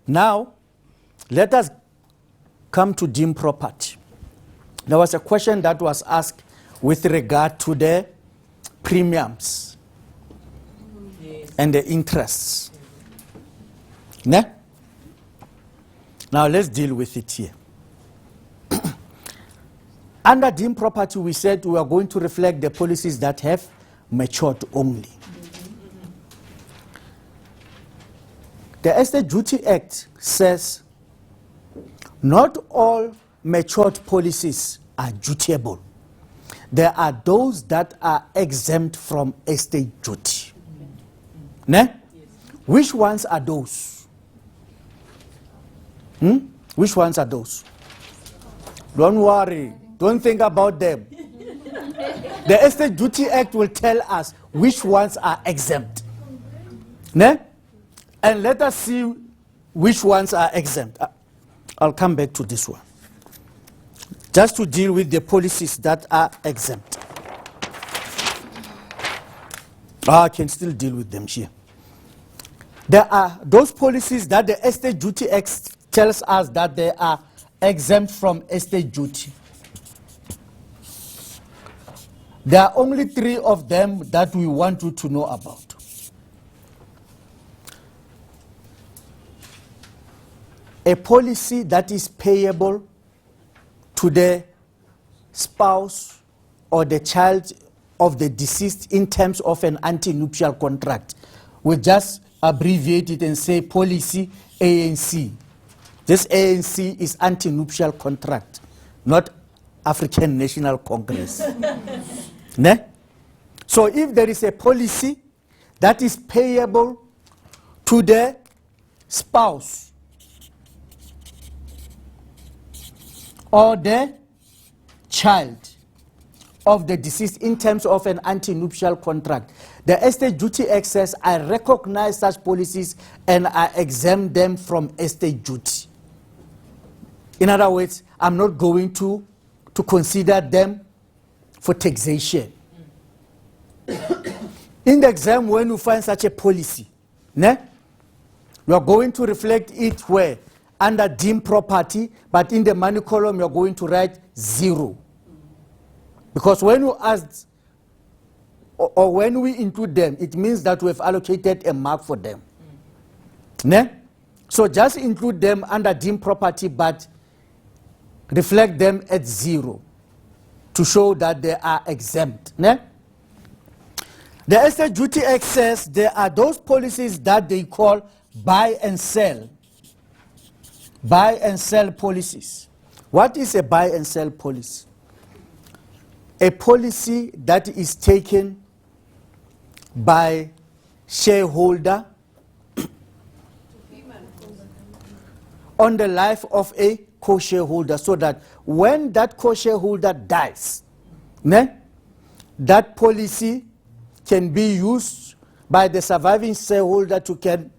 Now, let us come to deemed property. There was a question that was asked with regard to the premiums and the interests. Ne? Now let's deal with it here. Under deemed property, we said we are going to reflect the policies that have matured only. The Estate Duty Act says not all matured policies are dutiable. There are those that are exempt from estate duty. Ne? Yes. Which ones are those? Which ones are those? Don't worry. Don't think about them. The Estate Duty Act will tell us which ones are exempt. Ne? And let us see which ones are exempt. I'll come back to this one. Just to deal with the policies that are exempt. I can still deal with them here. There are those policies that the Estate Duty Act tells us that they are exempt from estate duty. There are only 3 of them that we want you to know about. A policy that is payable to the spouse or the child of the deceased in terms of an antenuptial contract. We just abbreviate it and say policy ANC. This ANC is antenuptial contract, not African National Congress. Ne? So if there is a policy that is payable to the spouse or the child of the deceased in terms of an antenuptial contract, the Estate Duty Act says I recognize such policies and I exempt them from estate duty. In other words, I'm not going to consider them for taxation. In the exam, when you find such a policy, ne, you are going to reflect it where? Under deemed property, but in the money column, you're going to write 0. Because when you ask, or when we include them, it means that we've allocated a mark for them. Ne? So just include them under deemed property, but reflect them at 0 to show that they are exempt. Ne? The Estate Duty Act says there are those policies that they call buy and sell. Buy and sell policies. What is a buy and sell policy? A policy that is taken by shareholder on the life of a co-shareholder, so that when that co-shareholder dies, ne, that policy can be used by the surviving shareholder to can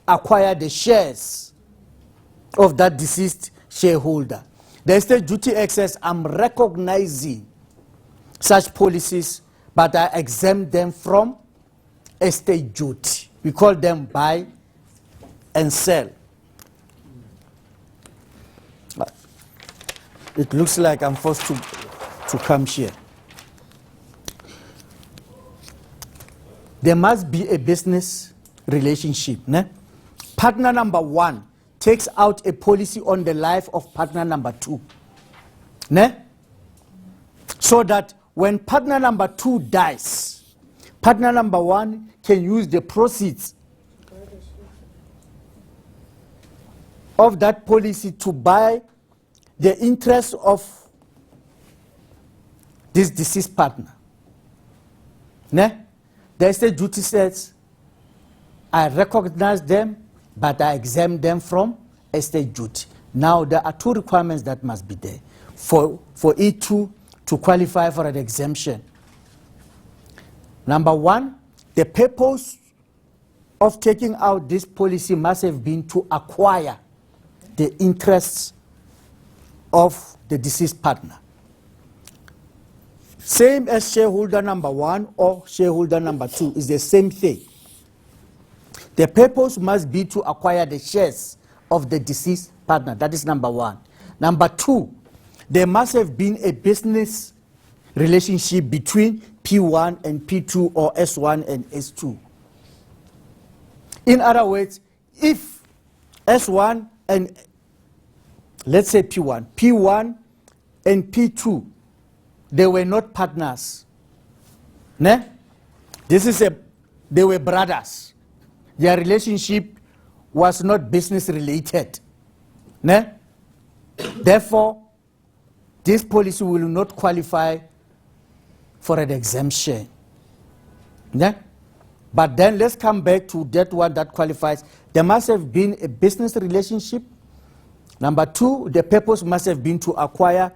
acquire the shares of that deceased shareholder. The Estate Duty Act says I'm recognizing such policies, but I exempt them from estate duty. We call them buy and sell. It looks like I'm forced to come here. There must be a business relationship. Ne? Partner number 1 takes out a policy on the life of partner number 2. Ne? So that when partner number 2 dies, partner number 1 can use the proceeds of that policy to buy the interest of this deceased partner. Ne? The estate duty says, I recognize them, but I exempt them from estate duty. Now, there are 2 requirements that must be there for it to qualify for an exemption. Number 1, the purpose of taking out this policy must have been to acquire the interests of the deceased partner. Same as shareholder number 1 or shareholder number 2 is the same thing. The purpose must be to acquire the shares of the deceased partner. That is number one. Number two, there must have been a business relationship between P1 and P2 or S1 and S2. In other words, if S1 and, let's say P1 and P2, they were not partners. Ne? They were brothers. Their relationship was not business related. Ne? Therefore, this policy will not qualify for an exemption. Ne? But then let's come back to that one that qualifies. There must have been a business relationship. Number two, the purpose must have been to acquire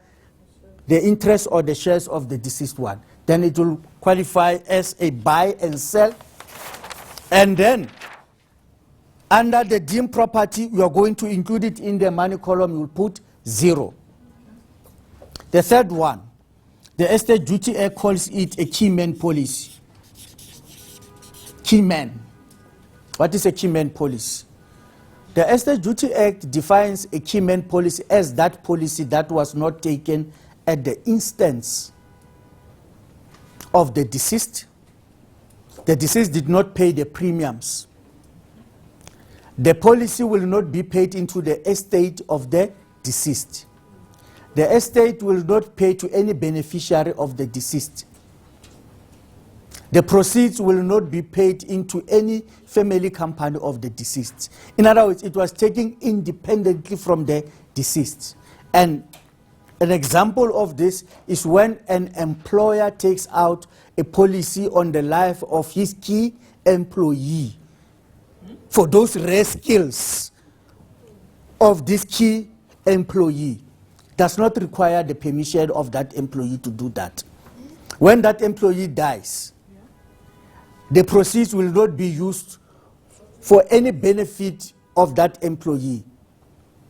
the interest or the shares of the deceased one. Then it will qualify as a buy and sell. And then, under the deemed property, you are going to include it in the money column, you will put 0. The third one, the Estate Duty Act calls it a key man policy. Key man. What is a key man policy? The Estate Duty Act defines a key man policy as that policy that was not taken at the instance of the deceased. The deceased did not pay the premiums. The policy will not be paid into the estate of the deceased. The estate will not pay to any beneficiary of the deceased. The proceeds will not be paid into any family company of the deceased. In other words, it was taken independently from the deceased. And an example of this is when an employer takes out a policy on the life of his key employee for those rare skills of this key employee. Does not require the permission of that employee to do that. When that employee dies, the proceeds will not be used for any benefit of that employee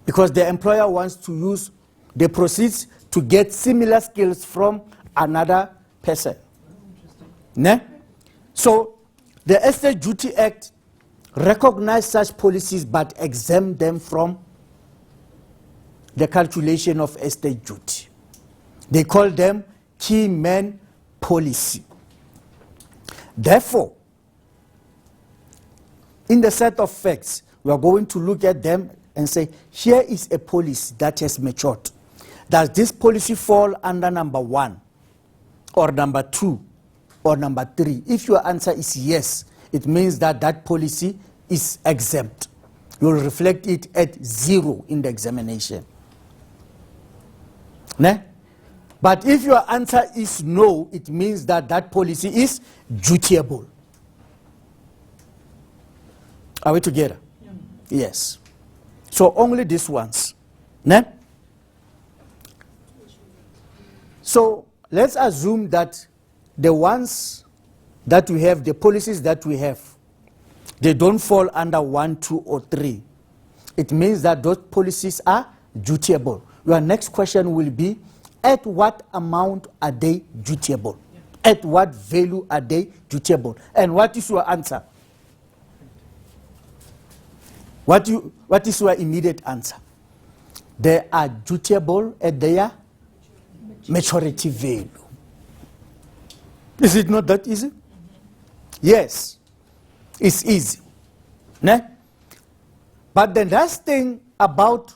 because the employer wants to use the proceeds to get similar skills from another person. Ne? So the Estate Duty Act recognizes such policies but exempt them from the calculation of estate duty. They call them key man policy. Therefore, in the set of facts, we are going to look at them and say, here is a policy that has matured. Does this policy fall under number 1 or number 2 or number 3? If your answer is yes, it means that that policy is exempt. You will reflect it at 0 in the examination. Ne? But if your answer is no, it means that that policy is dutiable. Are we together? Yeah. Yes. So only these ones. Ne? So let's assume that the ones that we have, the policies that we have, they don't fall under 1, 2, or 3. It means that those policies are dutiable. Your next question will be, at what amount are they dutiable? Yeah. At what value are they dutiable? And what is your answer? What is your immediate answer? They are dutiable at their maturity value. Is it not that easy? Yes, it's easy. Ne? But the last thing about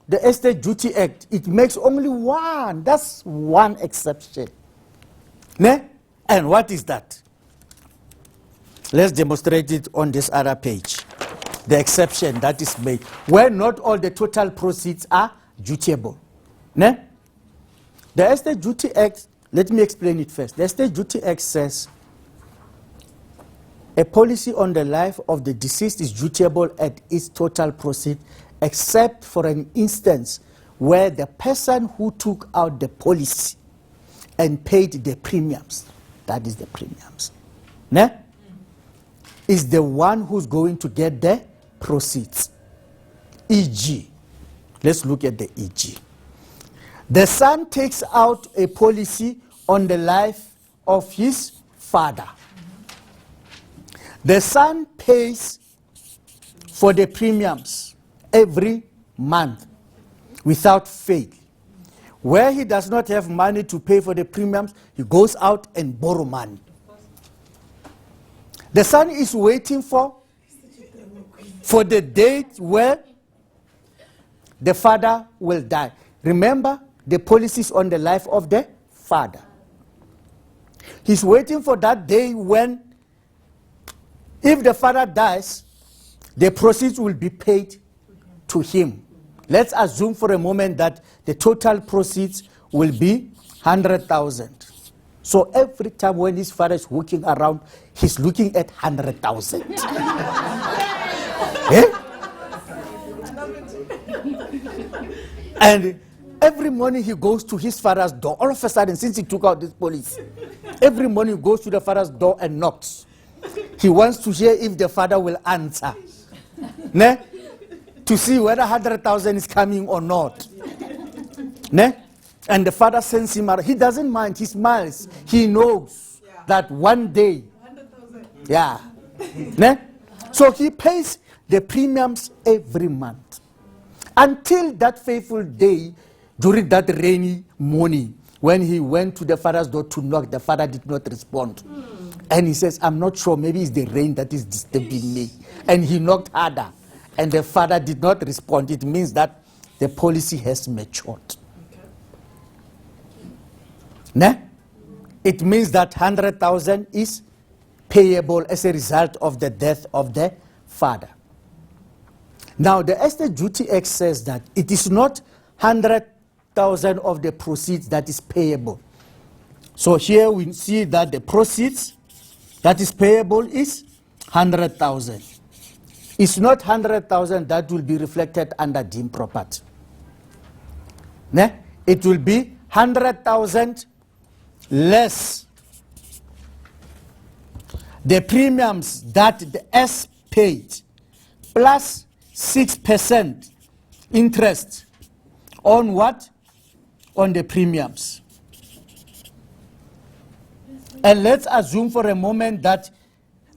the Estate Duty Act, it makes only one. That's one exception. Ne? And what is that? Let's demonstrate it on this other page. The exception that is made, where not all the total proceeds are dutiable. Ne? The Estate Duty Act, let me explain it first. The Estate Duty Act says a policy on the life of the deceased is dutiable at its total proceed, except for an instance where the person who took out the policy and paid the premiums, that is the premiums, ne? Is the one who's going to get the proceeds. E.g., let's look at the E.g. The son takes out a policy on the life of his father. The son pays for the premiums every month without fail. Where he does not have money to pay for the premiums, he goes out and borrow money. The son is waiting for the date where the father will die. Remember, the policy is on the life of the father. He's waiting for that day when, if the father dies, the proceeds will be paid to him. Let's assume for a moment that the total proceeds will be 100,000. So every time when his father is walking around, he's looking at 100,000. Eh? And every morning he goes to his father's door. All of a sudden, since he took out this policy, every morning he goes to the father's door and knocks. He wants to hear if the father will answer. Ne? To see whether 100,000 is coming or not. Ne? And the father sends him out. He doesn't mind. He smiles. He knows that one day. 100,000. Yeah. Ne? So he pays the premiums every month. Until that fateful day, during that rainy morning, when he went to the father's door to knock, the father did not respond. And he says, I'm not sure, maybe it's the rain that is disturbing me. And he knocked harder. And the father did not respond. It means that the policy has matured. Ne? It means that 100,000 is payable as a result of the death of the father. Now, the Estate Duty Act says that it is not 100,000 of the proceeds that is payable. So here we see that the proceeds that is payable is 100,000. It's not 100,000 that will be reflected under deemed property. Ne? It will be 100,000 less the premiums that the S paid plus 6% interest on what? On the premiums. And let's assume for a moment that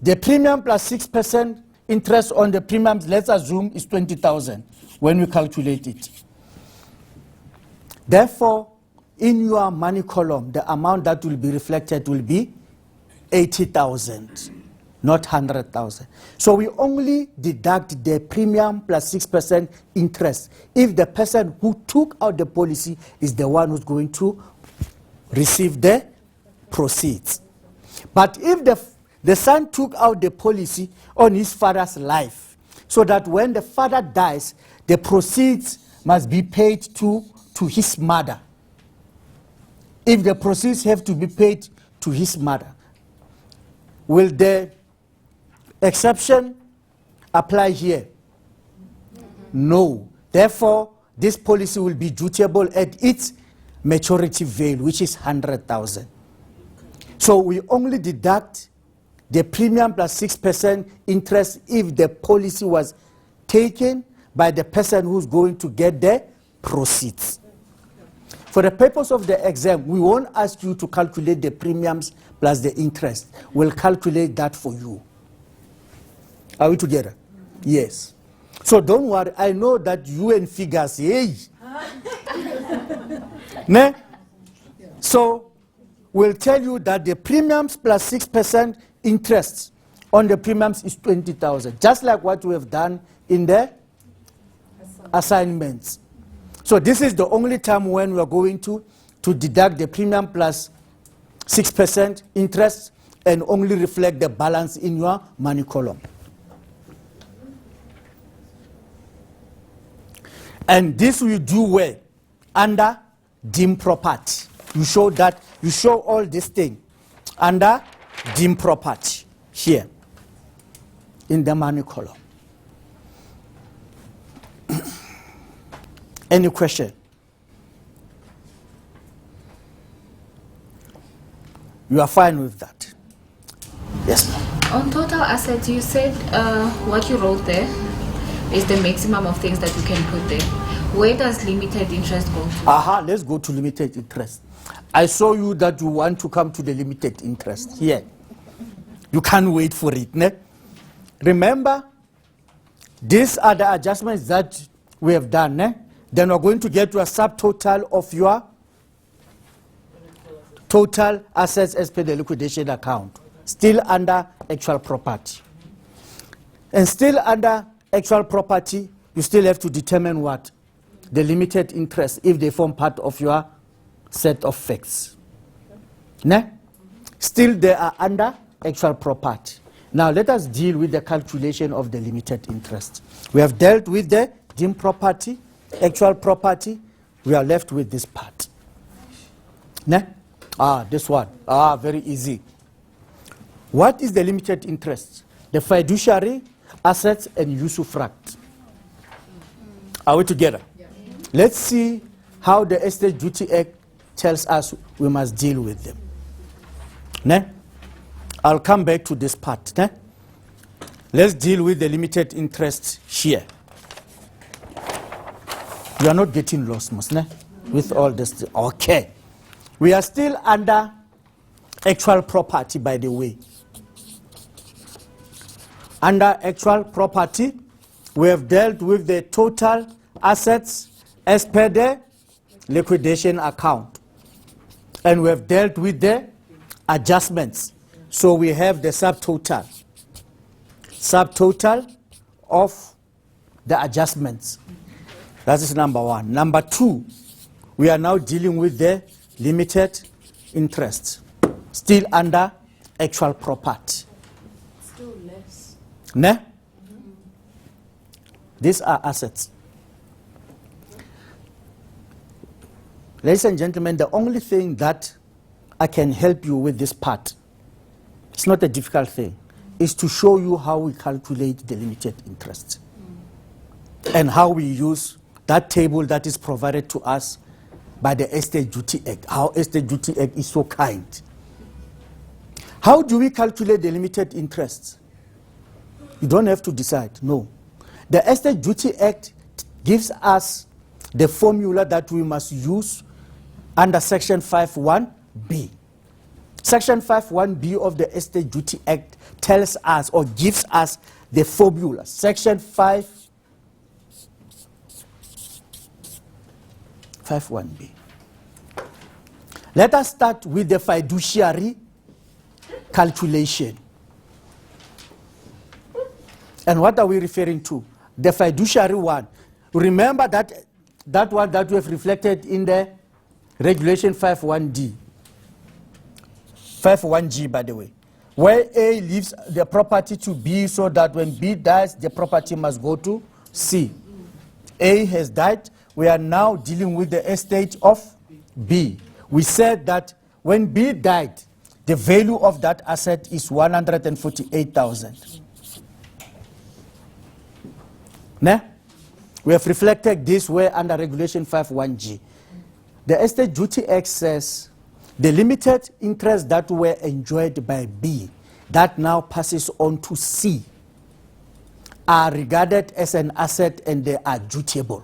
the premium plus 6% interest on the premiums, let's assume, is 20,000 when we calculate it. Therefore, in your money column, the amount that will be reflected will be 80,000, not 100,000. So we only deduct the premium plus 6% interest if the person who took out the policy is the one who's going to receive the proceeds. But if the son took out the policy on his father's life, so that when the father dies, the proceeds must be paid to his mother. If the proceeds have to be paid to his mother, will the exception apply here? No. Therefore, this policy will be dutiable at its maturity value, which is 100,000. So we only deduct the premium plus 6% interest if the policy was taken by the person who's going to get the proceeds. For the purpose of the exam, we won't ask you to calculate the premiums plus the interest. We'll calculate that for you. Are we together? Yes. So don't worry. I know that you and figures, hey. Ne? So we'll tell you that the premiums plus 6% interest on the premiums is 20,000, just like what we have done in the assignments. So this is the only time when we are going to deduct the premium plus 6% interest and only reflect the balance in your money column. And this we do where? Under deemed property. You show all this thing under deemed property here in the money column. Any question? You are fine with that? Yes, ma'am. On total assets, you said what you wrote there is the maximum of things that you can put there. Where does limited interest go to? Let's go to limited interest. I saw you that you want to come to the limited interest here. You can't wait for it. Ne? Remember, These are the adjustments that we have done. Then we're going to get to a subtotal of your total assets as per the liquidation account. Still under actual property. And still under actual property, you still have to determine what? The limited interest, if they form part of your set of facts. Still they are under actual property. Now let us deal with the calculation of the limited interest. We have dealt with the deemed property, actual property. We are left with this part. This one. Very easy. What is the limited interest? The fiduciary, assets, and usufruct. Are we together? Yeah. Let's see how the Estate Duty Act tells us we must deal with them. I'll come back to this part. Let's deal with the limited interest here. You are not getting lost, with all this. Okay. We are still under actual property, by the way. Under actual property, we have dealt with the total assets as per the liquidation account. And we have dealt with the adjustments. So we have the subtotal. Subtotal of the adjustments. That is number one. Number two, we are now dealing with the limited interest. Still under actual property. Still less. These are assets. Ladies and gentlemen, the only thing that I can help you with this part, it's not a difficult thing, is to show you how we calculate the limited interest. And how we use that table that is provided to us by the Estate Duty Act. How Estate Duty Act is so kind. How do we calculate the limited interest? You don't have to decide, no. The Estate Duty Act gives us the formula that we must use under Section 5.1b. Section 5.1b of the Estate Duty Act tells us or gives us the formula. Section 5.1b. Let us start with the fiduciary calculation. And what are we referring to? The fiduciary one. Remember that one that we have reflected in the Regulation 5.1d. 5.1g, by the way. Where A leaves the property to B so that when B dies, the property must go to C. A has died. We are now dealing with the estate of B. We said that when B died, the value of that asset is 148,000. We have reflected this way under Regulation 5.1g. The Estate Duty Act says the limited interest that were enjoyed by B that now passes on to C are regarded as an asset and they are dutiable.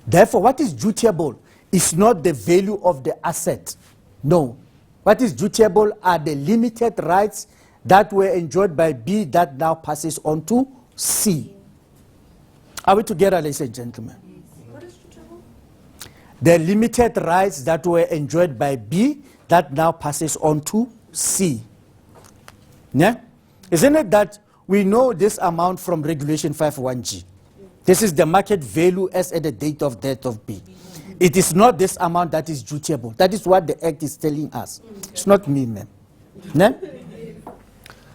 Therefore, what is dutiable is not the value of the asset. No. What is dutiable are the limited rights that were enjoyed by B that now passes on to C. Are we together, ladies and gentlemen? What is dutiable? The limited rights that were enjoyed by B that now passes on to C. Yeah? Isn't it that we know this amount from Regulation 5.1g? This is the market value as at the date of death of B. It is not this amount that is dutiable. That is what the Act is telling us. It's not me, man. Yeah?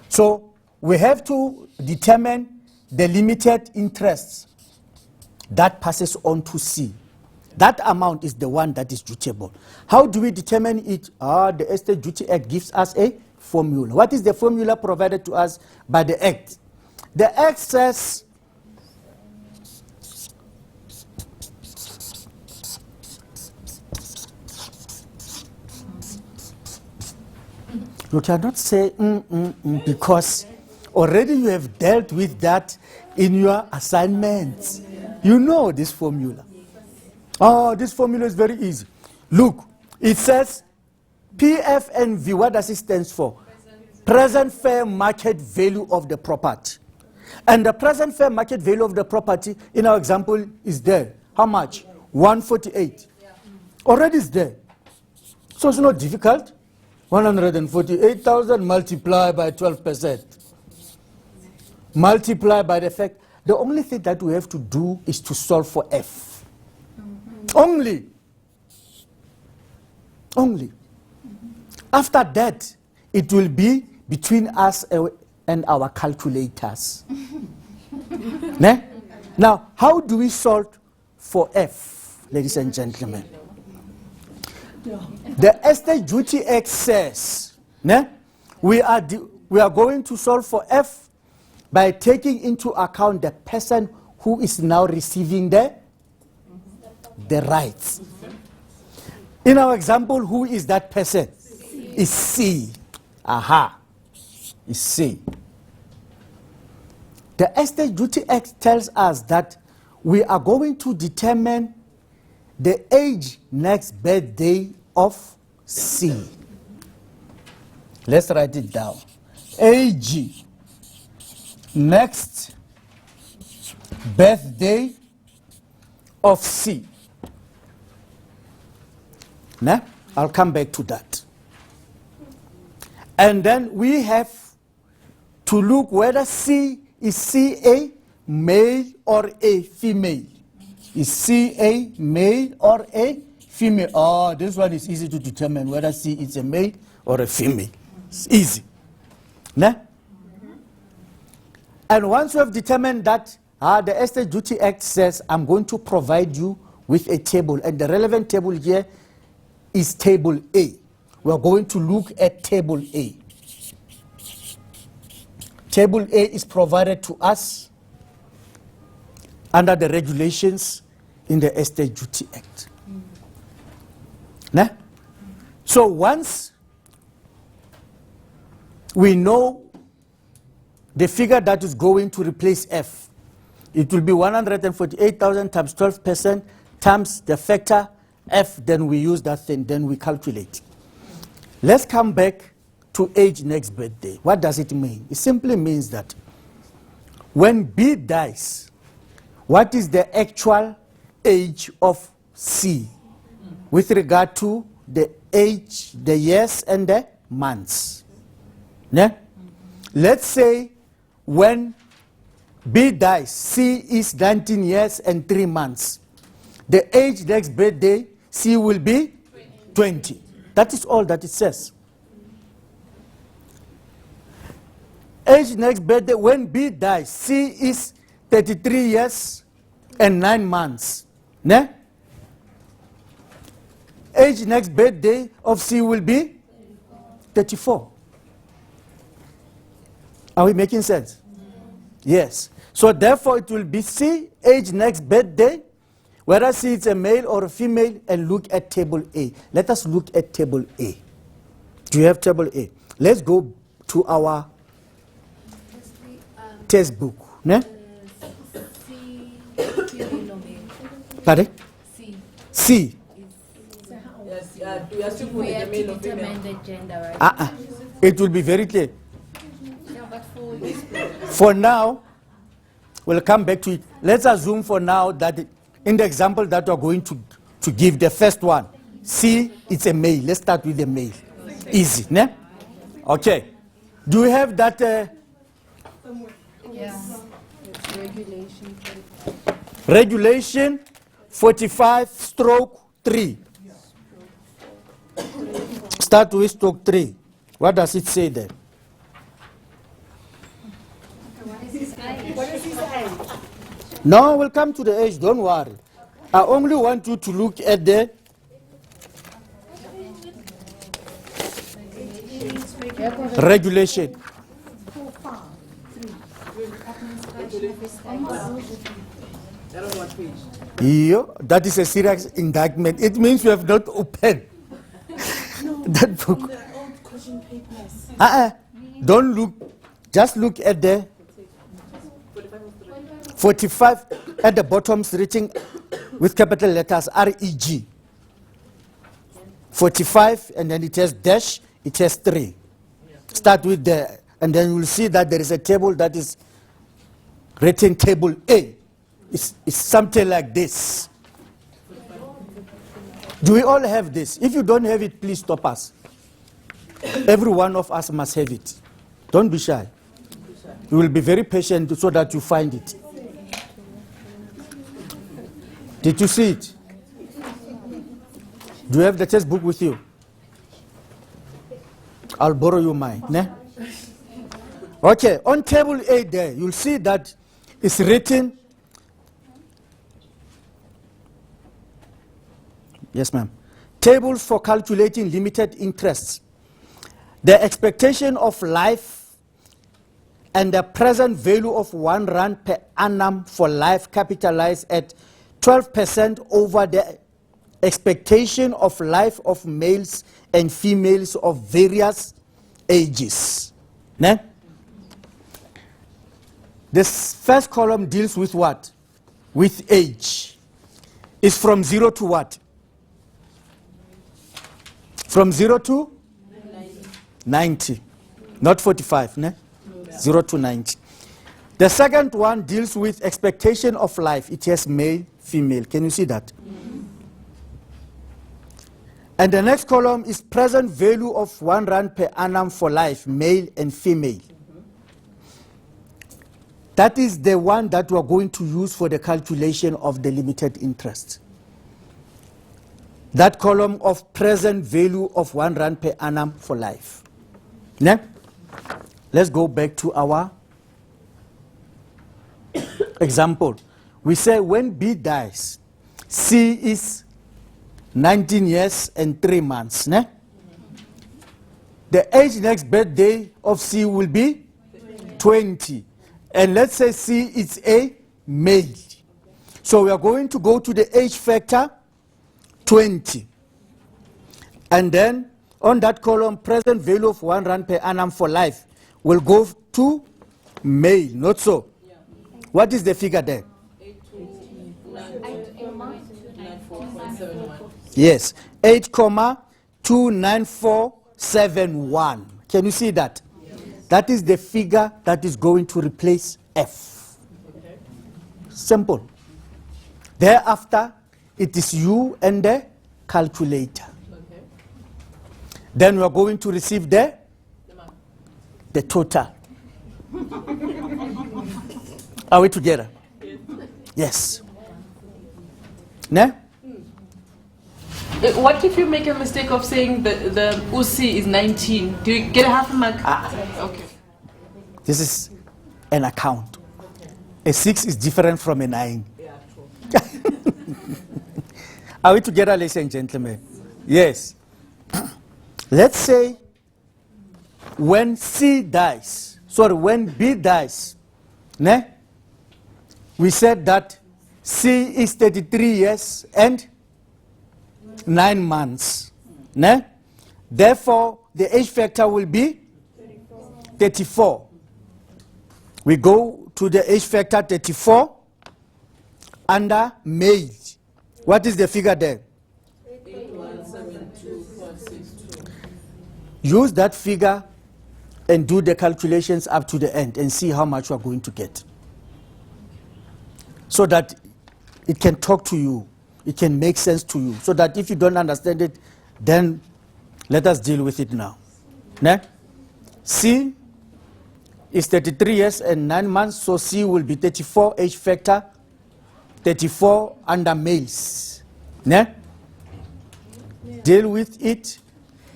So we have to determine the limited interest that passes on to C. That amount is the one that is dutiable. How do we determine it? The Estate Duty Act gives us a formula. What is the formula provided to us by the Act? The Act says you cannot say because already you have dealt with that in your assignments. You know this formula. This formula is very easy. Look, it says PFNV. What does it stand for? Present fair market value of the property. And the present fair market value of the property in our example is there. How much? 148. Already is there. So it's not difficult. 148,000 multiplied by 12%. Multiply by the fact. The only thing that we have to do is to solve for F. Only. Only. After that, it will be between us and our calculators. Ne? Now, how do we solve for F, ladies and gentlemen? The estate duty act says, ne? We are going to solve for F by taking into account the person who is now receiving the rights. In our example, who is that person? Is C. Aha. Is C. The Estate Duty Act tells us that we are going to determine the age next birthday of C. Let's write it down. Age next birthday of C. Nah? I'll come back to that. And then we have to look whether C is C a male or a female. Is C a male or a female? Oh, this one is easy to determine whether C is a male or a female. It's easy. Nah? And once we have determined that, the Estate Duty Act says, I'm going to provide you with a table. And the relevant table here is Table A. We're going to look at Table A. Table A is provided to us under the regulations in the Estate Duty Act. Nah? So once we know the figure that is going to replace F, it will be 148,000 times 12% times the factor F, then we use that thing, then we calculate. Let's come back to age next birthday. What does it mean? It simply means that when B dies, what is the actual age of C with regard to the age, the years and the months? Yeah? Let's say when B dies, C is 19 years and 3 months. The age next birthday, C will be 20. That is all that it says. Age next birthday, when B dies, C is 33 years and 9 months. Ne? Age next birthday of C will be 34. Are we making sense? Yes. So therefore it will be C, age next birthday, whether C is a male or a female, and look at Table A. Let us look at Table A. Do you have Table A? Let's go to our test book. Ne? Pardon? C. Yes, we are still We putting have the to male or determine female. the gender, right? It will be very clear. Yeah, but for this For now, we'll come back to it. Let's assume for now that in the example that we're going to give, the first one, C, it's a male. Let's start with the male. Easy, ne? Okay. Do we have that? yeah. Regulation. Regulation 45/3. Start with stroke 3. What does it say there? What is his age? No, we'll come to the age, don't worry. I only want you to look at the regulation. I don't know what page. That is a serious indictment. It means you have not opened that book. The old question papers. Don't look, just look at the 45 at the bottom, written with capital letters REG. 45, and then it has dash, it has 3. Start with the, and then you will see that there is a table that is written table A. It's something like this. Do we all have this? If you don't have it, please stop us. Every one of us must have it. Don't be shy. You will be very patient so that you find it. Did you see it? Do you have the textbook with you? I'll borrow you mine. Ne? Okay, on table A there, you'll see that it's written. Yes, ma'am. Tables for calculating limited interests. The expectation of life and the present value of R1 per annum for life capitalized at 12% over the expectation of life of males and females of various ages. Ne? This first column deals with what? With age. It's from 0 to what? From 0 to 90. Not 45, ne? 0 to 90. The second one deals with expectation of life. It has male, female. Can you see that? And the next column is present value of R1 per annum for life, male and female. That is the one that we are going to use for the calculation of the limited interest. That column of present value of R1 per annum for life. Ne? Let's go back to our example. We say when B dies, C is 19 years and 3 months. Ne? The age next birthday of C will be 20. And let's say C is a male. So we are going to go to the age factor 20. And then on that column, present value of R1 per annum for life will go to male, not so. Yeah. What is the figure there? 8,294.71. Yes, 8,29471. Can you see that? Yes. That is the figure that is going to replace F. Okay. Simple. Thereafter, it is you and the calculator. Okay. Then we are going to receive the total. Are we together? Yes. Ne? What if you make a mistake of saying the UC is 19? Do you get a half a mark? Okay. This is an account. Okay. A 6 is different from a 9. Yeah, true. Are we together, ladies and gentlemen? Yes. Let's say when when B dies, ne? We said that C is 33 years and 9 months. Ne? Therefore, the age factor will be 34. We go to the age factor 34 under male. What is the figure there? 8172.62. Use that figure and do the calculations up to the end and see how much you are going to get. So that it can talk to you, it can make sense to you. So that if you don't understand it, then let us deal with it now. Ne? C is 33 years and 9 months, so C will be 34, age factor 34 under males. Ne? Yeah. Deal with it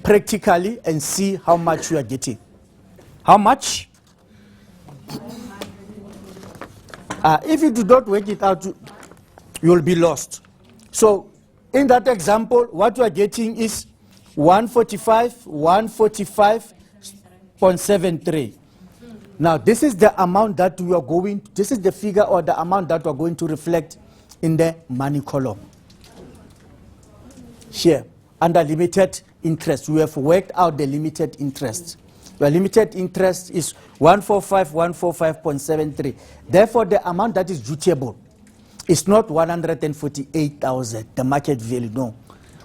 practically and see how much you are getting. How much? If you do not work it out, you will be lost. So in that example, what you are getting is 145.73. Now this is the amount that we are going, this is the figure or the amount that we are going to reflect in the money column. Here, under limited interest, we have worked out the limited interest. The limited interest is 145.73. Therefore, the amount that is dutiable is not 148,000, the market value, no.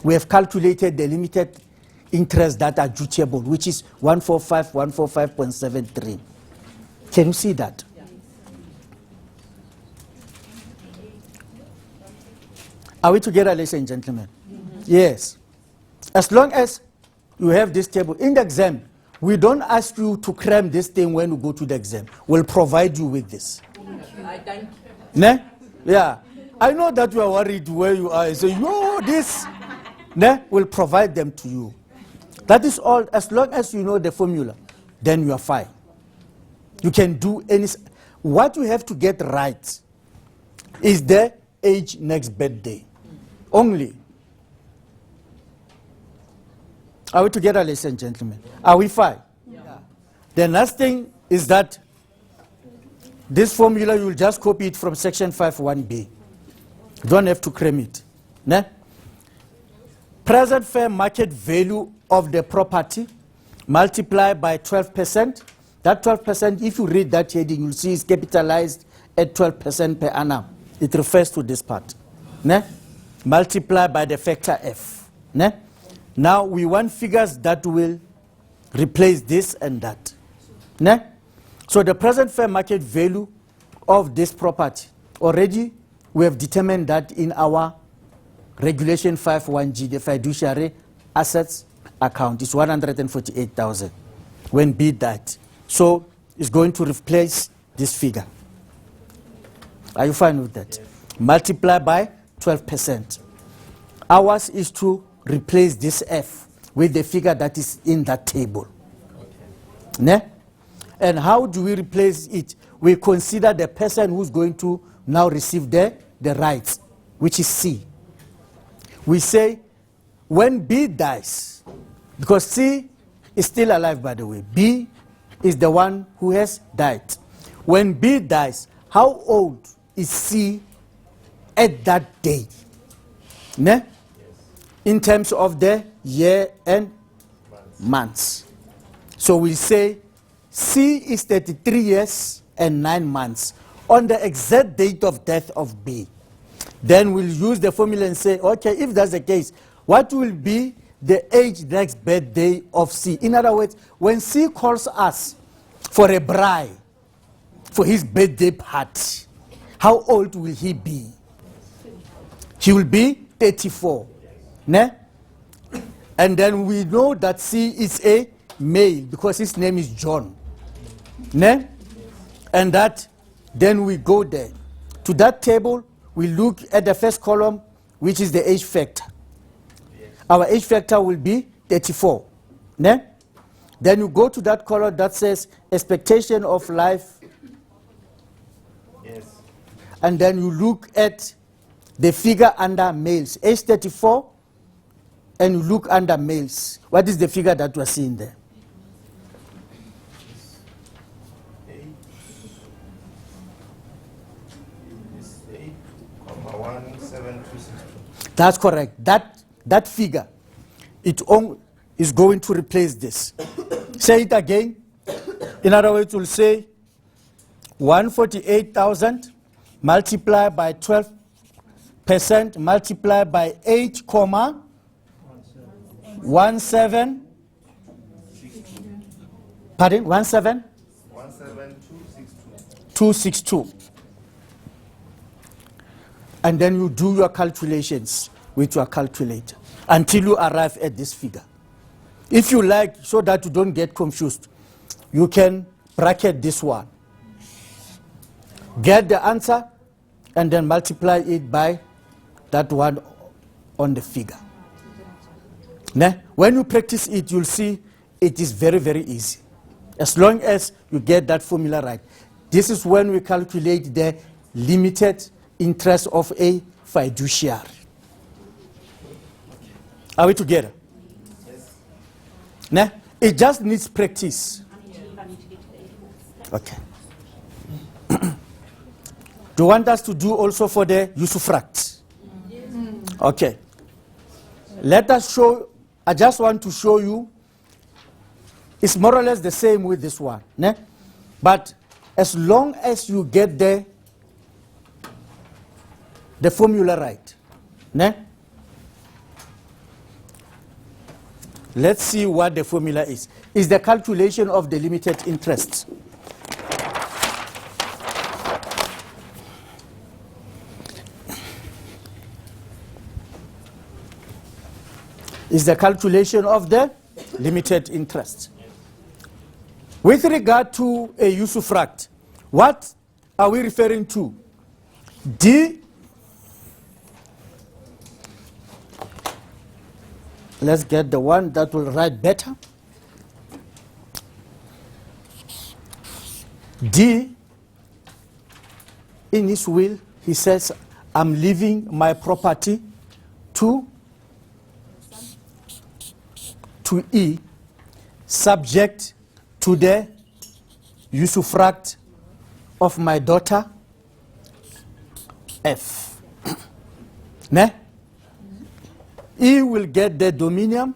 We have calculated the limited interest that are dutiable, which is 145.73. Can you see that? Yeah. Are we together, ladies and gentlemen? Yes. As long as you have this table in the exam, we don't ask you to cram this thing when you go to the exam. We'll provide you with this. Thank you. Ne? Yeah. I know that you are worried where you are. So this. Ne? We'll provide them to you. That is all. As long as you know the formula, then you are fine. You can do any. What you have to get right is the age next birthday. Only. Are we together, ladies and gentlemen? Are we fine? Yeah. The last thing is that this formula, you will just copy it from section 5.1b. You don't have to cram it. Ne? Present fair market value of the property multiplied by 12%. That 12%, if you read that heading, you'll see it's capitalized at 12% per annum. It refers to this part. Ne? Multiplied by the factor f. Ne? Now we want figures that will replace this and that. Ne? So the present fair market value of this property, already we have determined that in our regulation 5.1g, the fiduciary assets account is 148,000 when B died. So it's going to replace this figure. Are you fine with that? Yes. Multiply by 12%. Ours is to replace this F with the figure that is in that table. Okay. Ne? And how do we replace it? We consider the person who's going to now receive the rights, which is C. We say when B dies, because C is still alive, by the way. B is the one who has died. When B dies, how old is C at that day? Ne? In terms of the year and months. So we say C is 33 years and 9 months on the exact date of death of B. Then we'll use the formula and say, okay, if that's the case, what will be the age next birthday of C? In other words, when C calls us for a bride for his birthday party, how old will he be? He will be 34. Ne? And then we know that C is a male because his name is John. Ne? And that, then we go there. To that table, we look at the first column, which is the age factor. Yes. Our age factor will be 34. Ne? Then you go to that column that says expectation of life. Yes. And then you look at the figure under males, age 34, and you look under males. What is the figure that we're seeing there? 8,17262. That's correct. That figure, it is going to replace this. Say it again. In other words, we'll say 148,000 multiplied by 12% multiplied by 8, 17. Pardon? 17? 17262. And then you do your calculations with your calculator until you arrive at this figure. If you like, so that you don't get confused, you can bracket this one. Get the answer and then multiply it by that one on the figure. When you practice it, you'll see it is very, very easy. As long as you get that formula right. This is when we calculate the limited interest of a fiduciary. Are we together? Yes. It just needs practice. Okay. Do you want us to do also for the Usufruct? Okay. Let us show, I just want to show you, it's more or less the same with this one. Ne? But as long as you get the formula right. Ne? Let's see what the formula is. It's the calculation of the limited interest. is the calculation of the limited interest. With regard to a usufruct, what are we referring to? D. Let's get the one that will write better. D, in his will, he says, I'm leaving my property to E, subject to the usufruct of my daughter F. Ne? E will get the dominium,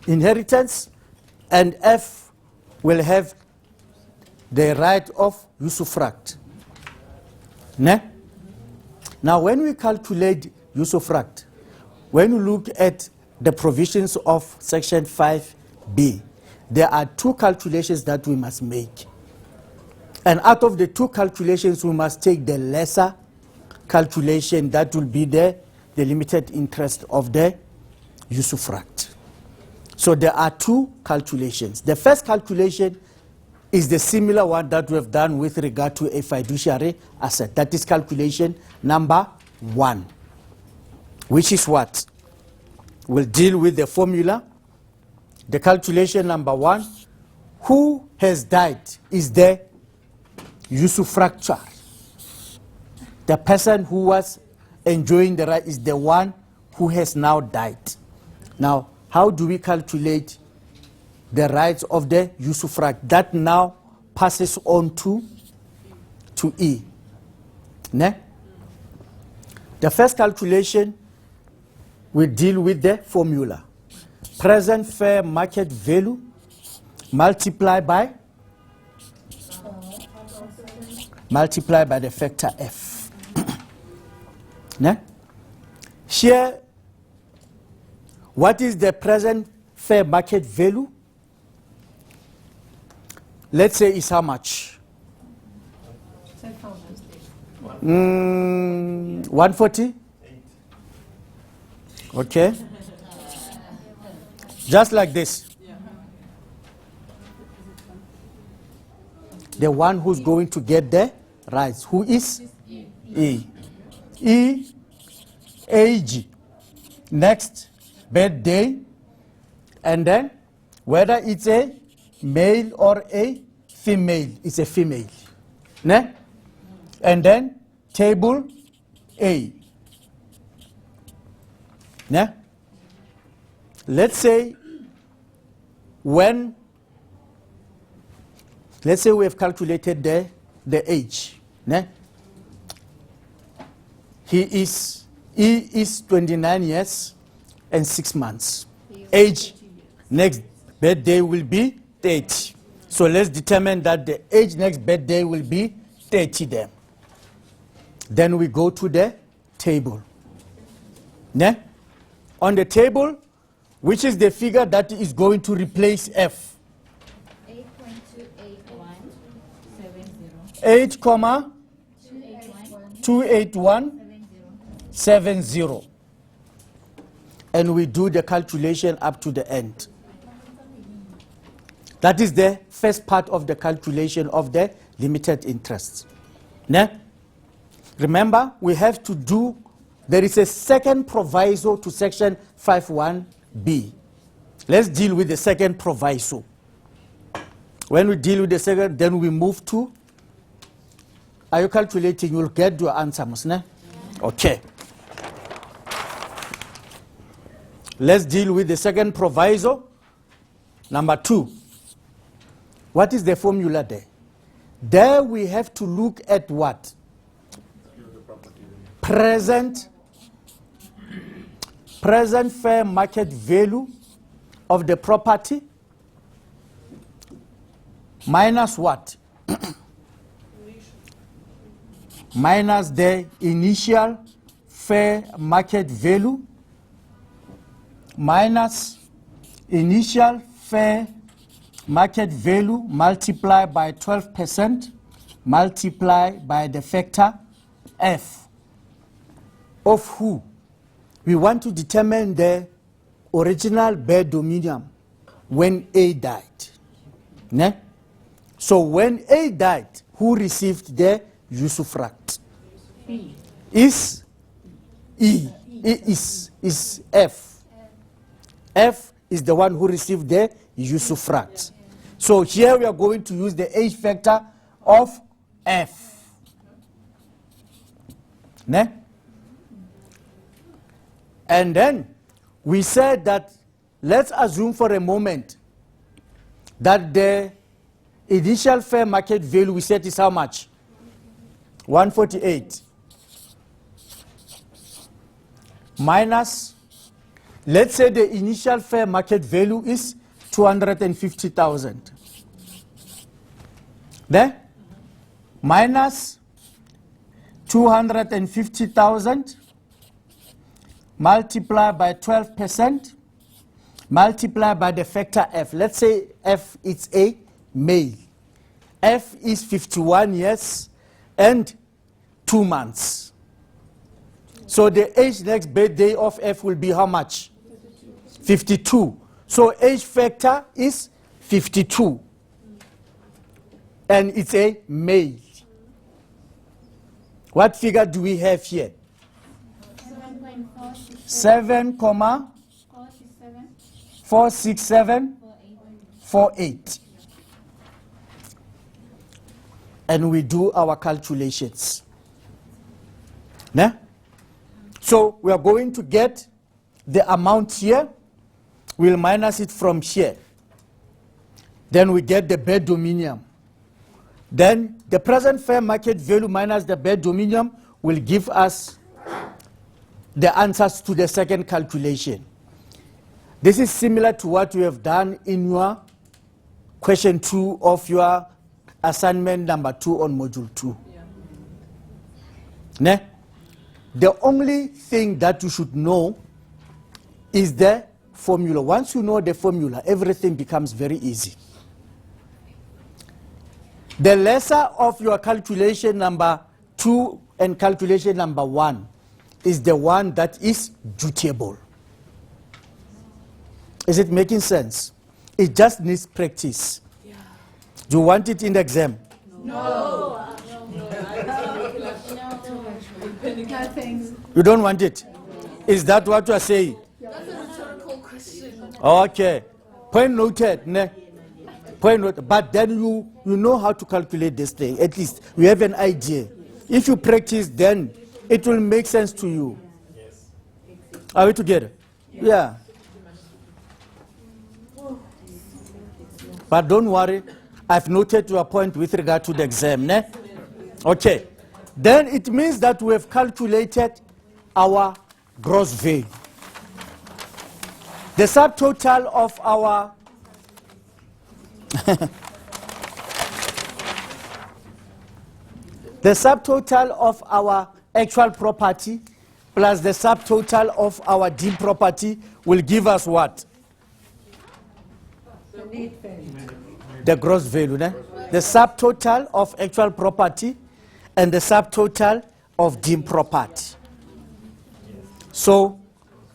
inheritance, and F will have the right of usufruct. Ne? Now, when we calculate usufruct, when you look at the provisions of Section 5B, there are two calculations that we must make. And out of the two calculations, we must take the lesser calculation that will be the limited interest of the usufruct. So there are two calculations. The first calculation is the similar one that we have done with regard to a fiduciary asset. That is calculation number 1, which is what? We'll deal with the formula. The calculation number 1, who has died is the usufructuary. The person who was enjoying the right is the one who has now died. Now, how do we calculate the rights of the usufruct? That now passes on to E. Ne? The first calculation, we deal with the formula. Present fair market value multiplied by the factor F. Ne? Here, what is the present fair market value? Let's say is how much? 140? Okay. Just like this. The one who's going to get the rights. Who is? E. E, age, next, birthday, and then whether it's a male or a female, it's a female. Ne? And then table A. Ne? Let's say we have calculated the age. Ne? E is 29 years and 6 months. Age, next birthday will be 30. So let's determine that the age next birthday will be 30 then. Then we go to the table. Ne? On the table, which is the figure that is going to replace F? 8,281,70. And we do the calculation up to the end. That is the first part of the calculation of the limited interest. Ne? Remember, we have to do, there is a second proviso to section 5.1b. Let's deal with the second proviso. When we deal with the second, then we move to, are you calculating? You'll get your answer, Musne? Okay. Let's deal with the second proviso. Number 2. What is the formula there? There we have to look at what? Present fair market value of the property minus what? Minus the initial fair market value minus initial fair market value multiplied by 12% multiplied by the factor F of who? we want to determine the original bare dominium when A died. Ne? So when A died, who received the usufruct? Is E. Is F. F is the one who received the usufruct. So here we are going to use the age factor of F. Ne? And then we said that let's assume for a moment that the initial fair market value we said is how much? 148. Minus, let's say the initial fair market value is 250,000. Then minus 250,000 multiplied by 12%, multiplied by the factor F. Let's say F is a male. F is 51 years and 2 months. So the age next birthday of F will be how much? 52. So age factor is 52. And it's a male. What figure do we have here? 7,467,48. And we do our calculations. Ne? So we are going to get the amount here. We'll minus it from here. Then we get the bare dominium. Then the present fair market value minus the bare dominium will give us the answers to the second calculation. This is similar to what you have done in your question 2 of your assignment number 2 on module 2. Yeah. Ne? The only thing that you should know is the formula. Once you know the formula, everything becomes very easy. The lesser of your calculation number 2 and calculation number 1 is the one that is dutiable. Is it making sense? It just needs practice. Yeah. Do you want it in the exam? No. You don't want it? Is that what you are saying? That's a rhetorical question. Okay. Point noted. Ne? Point noted. But then you know how to calculate this thing. At least you have an idea. If you practice, then it will make sense to you. Yes. Are we together? Yeah. But don't worry. I've noted your point with regard to the exam. Ne? Okay. Then it means that we have calculated our gross value. The subtotal of our the subtotal of our actual property plus the subtotal of our deemed property will give us what? The gross value. Ne? The subtotal of actual property and the subtotal of deemed property. So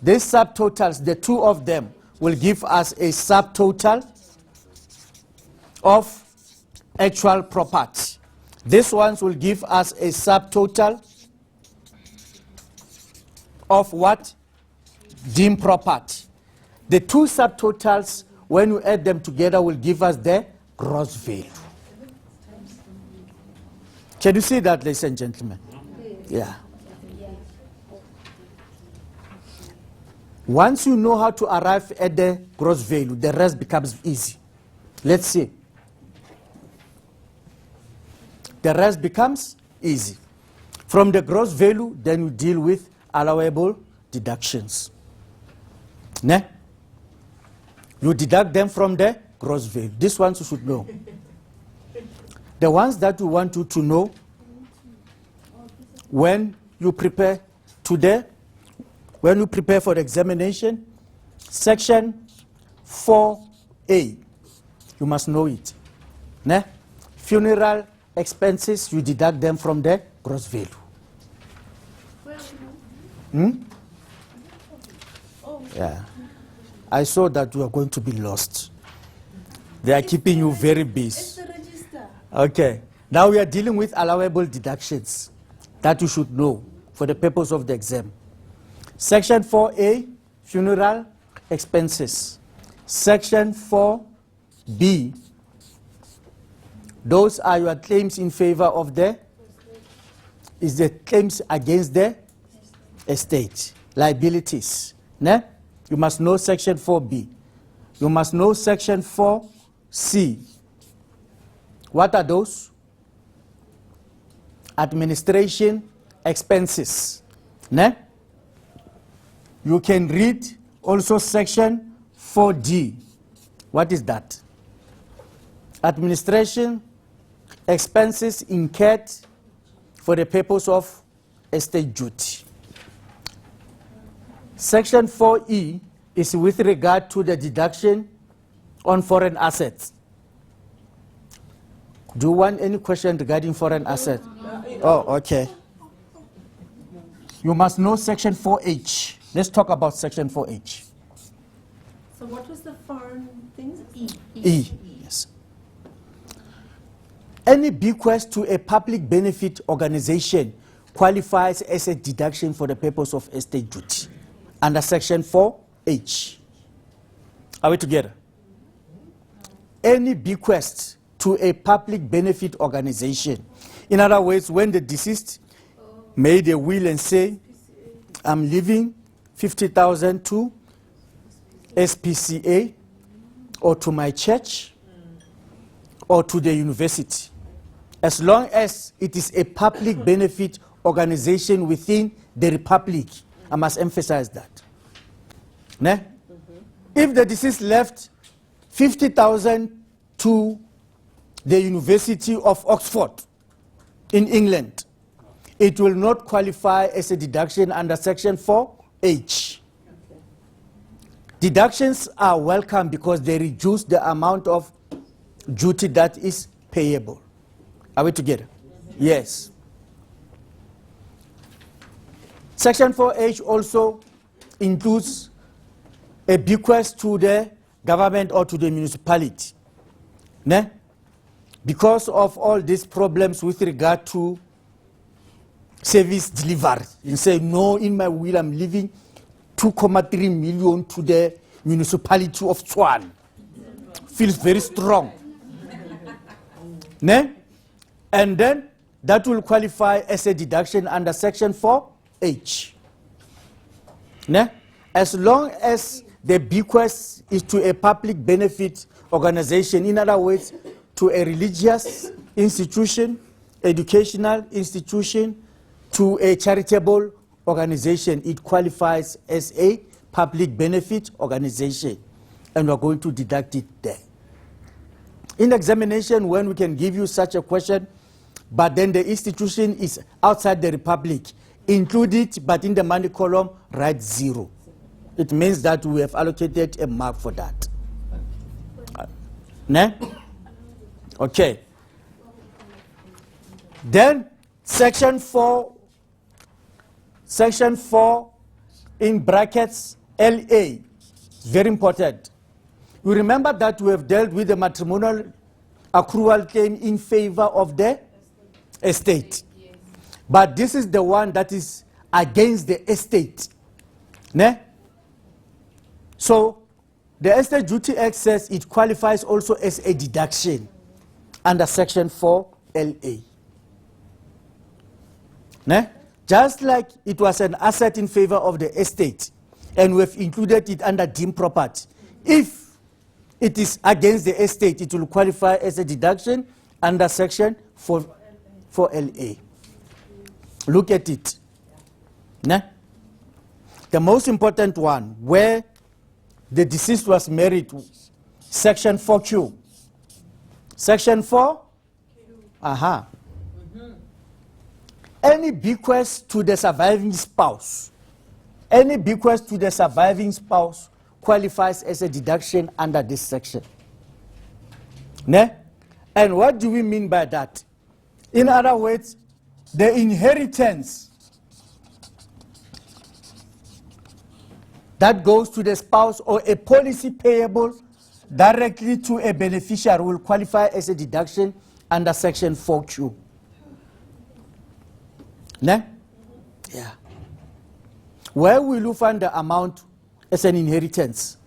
these subtotals, the two of them, will give us a subtotal of actual property. This ones will give us a subtotal of what? Deemed property. The two subtotals, when you add them together, will give us the gross value. Can you see that, ladies and gentlemen? Yeah. Once you know how to arrive at the gross value, the rest becomes easy. Let's see. The rest becomes easy. From the gross value, then you deal with allowable deductions. Ne? You deduct them from the gross value. These ones you should know. The ones that we want you to know when you prepare today, when you prepare for the examination, section 4A, you must know it. Ne? Funeral expenses, you deduct them from the gross value. Yeah. I saw that you are going to be lost. They are keeping you very busy. Okay. Now we are dealing with allowable deductions that you should know for the purpose of the exam. Section 4A, funeral expenses. Section 4B, those are your claims in favor of the claims against the estate, liabilities. Ne? You must know section 4B. You must know section 4C. What are those? Administration expenses. Ne? You can read also section 4D. What is that? Administration expenses incurred for the purpose of estate duty. Section 4E is with regard to the deduction on foreign assets. Do you want any question regarding foreign assets? Oh, okay. You must know section 4H. Let's talk about section 4H. So what was the foreign things? E. Yes. Any bequest to a public benefit organization qualifies as a deduction for the purpose of estate duty under section 4H. Are we together? Any bequest to a public benefit organization. In other words, when the deceased made a will and say, I'm leaving 50,000 to SPCA or to my church or to the university. As long as it is a public benefit organization within the republic, I must emphasize that. Ne? If the deceased left 50,000 to the University of Oxford in England, it will not qualify as a deduction under section 4H. Deductions are welcome because they reduce the amount of duty that is payable. Are we together? Yes. Section 4H also includes a bequest to the government or to the municipality. Ne? Because of all these problems with regard to service delivery. You say, no, in my will I'm leaving 2.3 million to the municipality of Tshwane. Feels very strong. Ne? And then that will qualify as a deduction under section 4H. Ne? As long as the bequest is to a public benefit organization, in other words, to a religious institution, educational institution, to a charitable organization, it qualifies as a public benefit organization, and we're going to deduct it there. In examination, when we can give you such a question, but then the institution is outside the republic, include it, but in the money column, write 0. It means that we have allocated a mark for that. Ne? Okay. Then section 4 in brackets LA, very important. You remember that we have dealt with the matrimonial accrual claim in favor of the estate. But this is the one that is against the estate. Ne? So the Estate Duty Act says it qualifies also as a deduction under section 4LA. Ne? Just like it was an asset in favor of the estate, and we've included it under deemed property. If it is against the estate, it will qualify as a deduction under section 4LA. Look at it. Ne? The most important one, where the deceased was married, section 4Q. Section 4? Aha. Any bequest to the surviving spouse, any bequest to the surviving spouse qualifies as a deduction under this section. Ne? And what do we mean by that? In other words, the inheritance that goes to the spouse or a policy payable directly to a beneficiary will qualify as a deduction under section 4Q. Ne? Yeah. Where will you find the amount as an inheritance?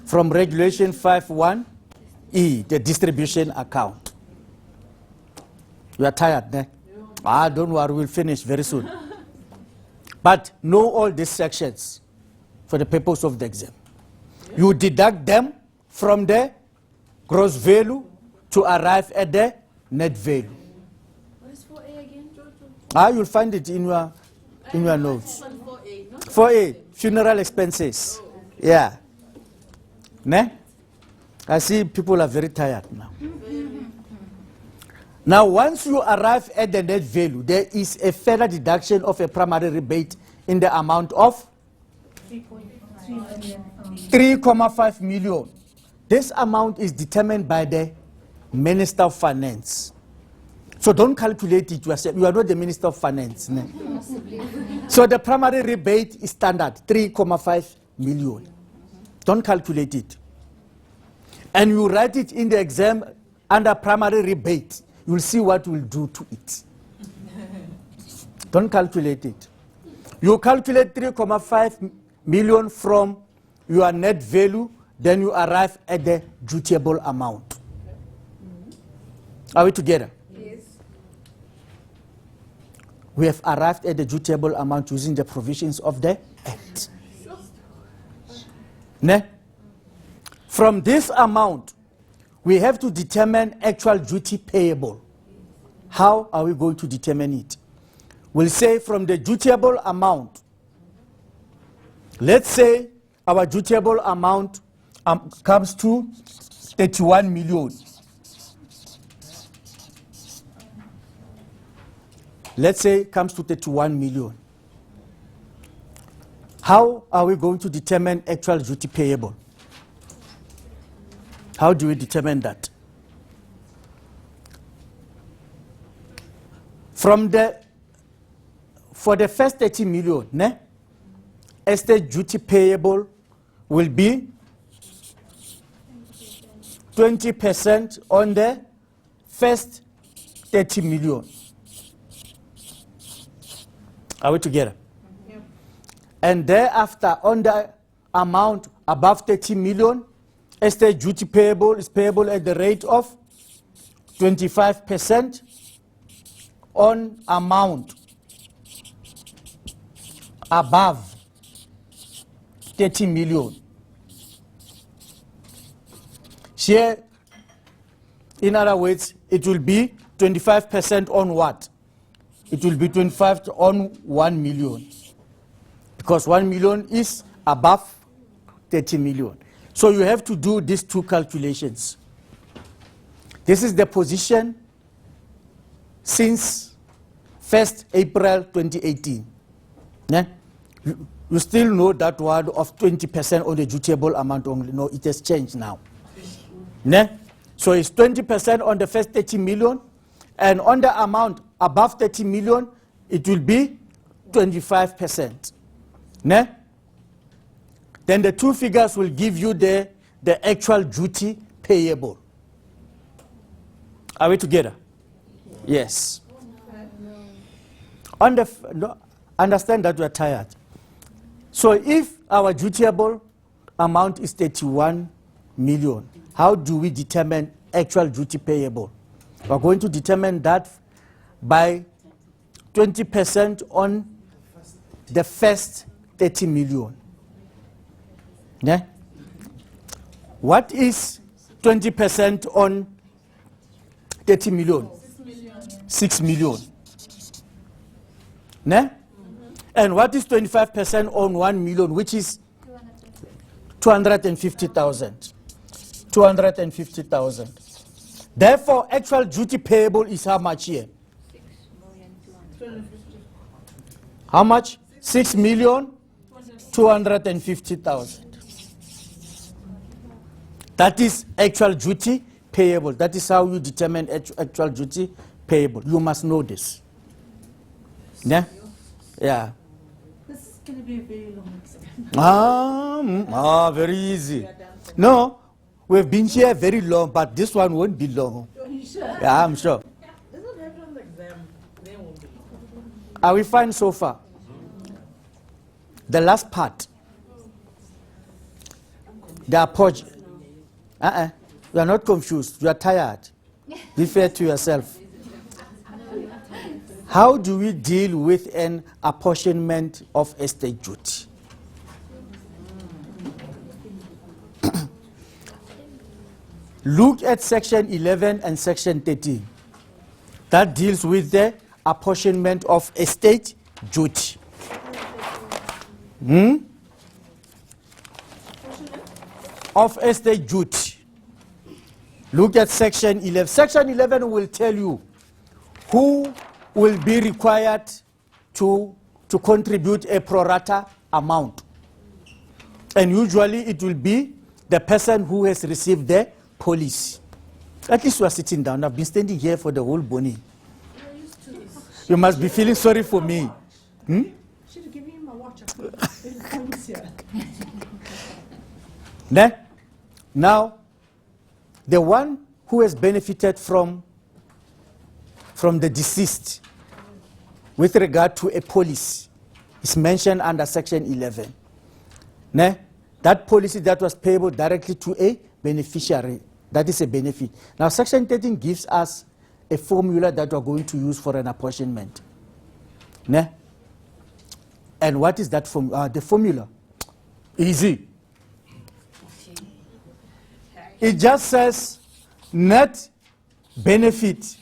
From regulation 5.1E, the distribution account. You are tired, ne? Don't worry, we'll finish very soon. But know all these sections for the purpose of the exam. You deduct them from the gross value to arrive at the net value. What is 4A again, George? You'll find it in your notes. 4A, no? 4A, funeral expenses. Yeah. Ne? I see people are very tired now. Now, once you arrive at the net value, there is a further deduction of a primary rebate in the amount of 3.5 million. This amount is determined by the Minister of Finance. So don't calculate it yourself. You are not the Minister of Finance. Ne? So the primary rebate is standard, 3.5 million. Don't calculate it. And you write it in the exam under primary rebate. You'll see what we'll do to it. Don't calculate it. You calculate 3.5 million from your net value, then you arrive at the dutiable amount. Are we together? Yes. We have arrived at the dutiable amount using the provisions of the Act. Ne? From this amount, we have to determine actual duty payable. How are we going to determine it? We'll say from the dutiable amount, let's say our dutiable amount comes to 31 million. Let's say it comes to 31 million. How are we going to determine actual duty payable? How do we determine that? For the first 30 million, ne, estate duty payable will be 20% on the first 30 million. Are we together? Yep. And thereafter, on the amount above 30 million, estate duty payable is payable at the rate of 25% on amount above 30 million. Here, in other words, it will be 25% on what? It will be 25 on 1 million. Because 1 million is above 30 million. So you have to do these two calculations. This is the position since 1st April 2018. Yeah? You still know that word of 20% on the dutiable amount only. No, it has changed now. Yeah? So it's 20% on the first 30 million, and on the amount above 30 million, it will be 25%. Yeah? Then the two figures will give you the actual duty payable. Are we together? Yes. Understand that we are tired. So if our dutiable amount is 31 million, how do we determine actual duty payable? We're going to determine that by 20% on the first 30 million. Yeah? What is 20% on 30 million? 6 million. 6 million. Ne? And what is 25% on 1 million, which is 250,000? 250,000. Therefore, actual duty payable is how much here? 250. How much? 6,250,000. That is actual duty payable. That is how you determine actual duty payable. You must know this. Yeah? Yeah. This going to be a very long exam. Very easy. No, we've been here very long, but this one won't be long. Are you sure? Yeah, I'm sure. Doesn't happen on the exam. They won't be. Are we fine so far? The last part. The apology. You are not confused. You are tired. Be fair to yourself. How do we deal with an apportionment of estate duty? Look at section 11 and section 13. That deals with the apportionment of estate duty. Of estate duty. Look at section 11. Section 11 will tell you who will be required to contribute a pro rata amount. And usually it will be the person who has received the policy. At least you are sitting down. I've been standing here for the whole morning. You must be feeling sorry for me. Should have given him my watch. Now, the one who has benefited from the deceased with regard to a policy is mentioned under section 11. That policy that was payable directly to a beneficiary, that is a benefit. Now, section 13 gives us a formula that we're going to use for an apportionment. And what is that the formula? Easy. It just says net benefit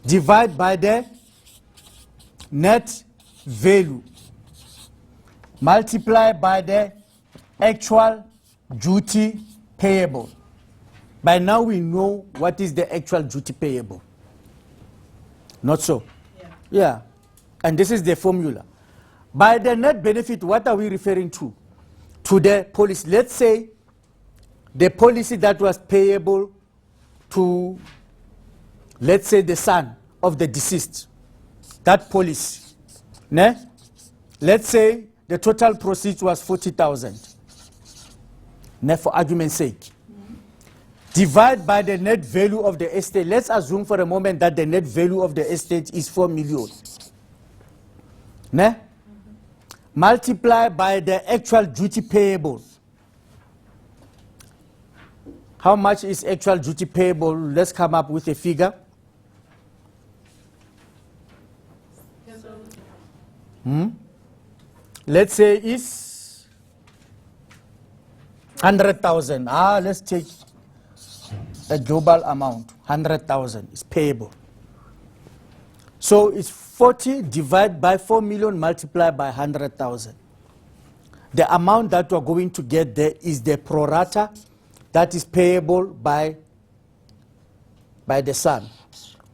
divided by the net value multiplied by the actual duty payable. By now we know what is the actual duty payable. Not so? Yeah. And this is the formula. By the net benefit, what are we referring to? To the policy. Let's say the policy that was payable to, let's say, the son of the deceased. That policy. Let's say the total proceeds was 40,000. For argument's sake. Divide by the net value of the estate. Let's assume for a moment that the net value of the estate is 4 million. Multiply by the actual duty payable. How much is actual duty payable? Let's come up with a figure. Let's say it's 100,000. Let's take a global amount. 100,000 is payable. So it's 40 divided by 4 million multiplied by 100,000. The amount that we're going to get there is the pro rata that is payable by the son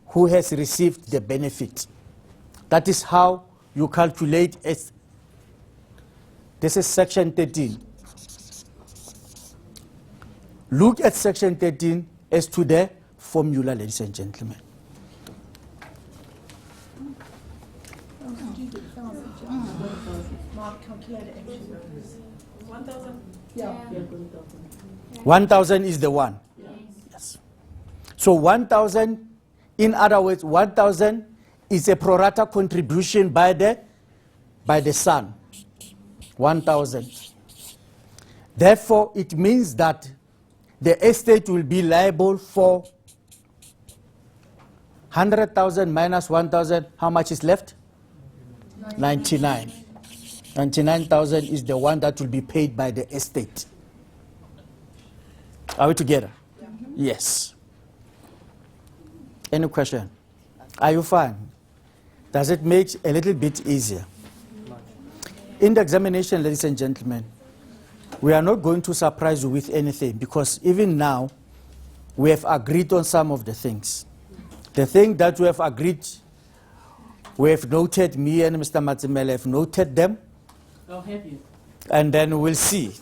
who has received the benefit. That is how you calculate it. This is section 13. Look at section 13 as to the formula, ladies and gentlemen. Calculator actually. 1,000? Yeah. 1,000 is the one. Yes. So 1,000, in other words, 1,000 is a pro rata contribution by the son. 1,000. Therefore, it means that the estate will be liable for 100,000 minus 1,000. How much is left? 99. 99,000 is the one that will be paid by the estate. Are we together? Yeah. Yes. Any question? Are you fine? Does it make a little bit easier? In the examination, ladies and gentlemen, we are not going to surprise you with anything because even now, we have agreed on some of the things. The thing that we have agreed, we have noted, me and Mr. Matsimele have noted them. I'll have you. And then we'll see.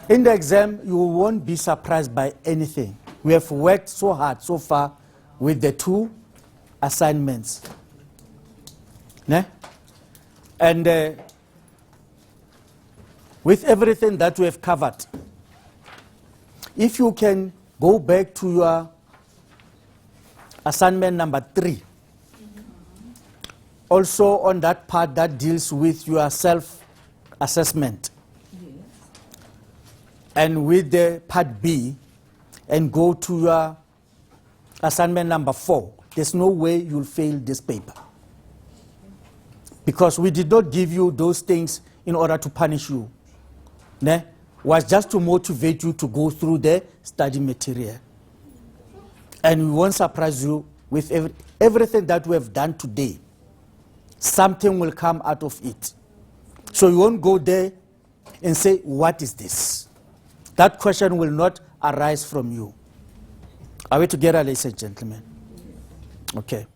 In the exam, you won't be surprised by anything. We have worked so hard so far with the two assignments. Ne? And with everything that we have covered, if you can go back to your assignment number 3, also on that part that deals with your self-assessment, and with the part B, and go to your assignment number 4, there's no way you'll fail this paper. Because we did not give you those things in order to punish you. Ne? Was just to motivate you to go through the study material. And we won't surprise you with everything that we have done today. Something will come out of it. So you won't go there and say, what is this? That question will not arise from you. Are we together, ladies and gentlemen? Okay.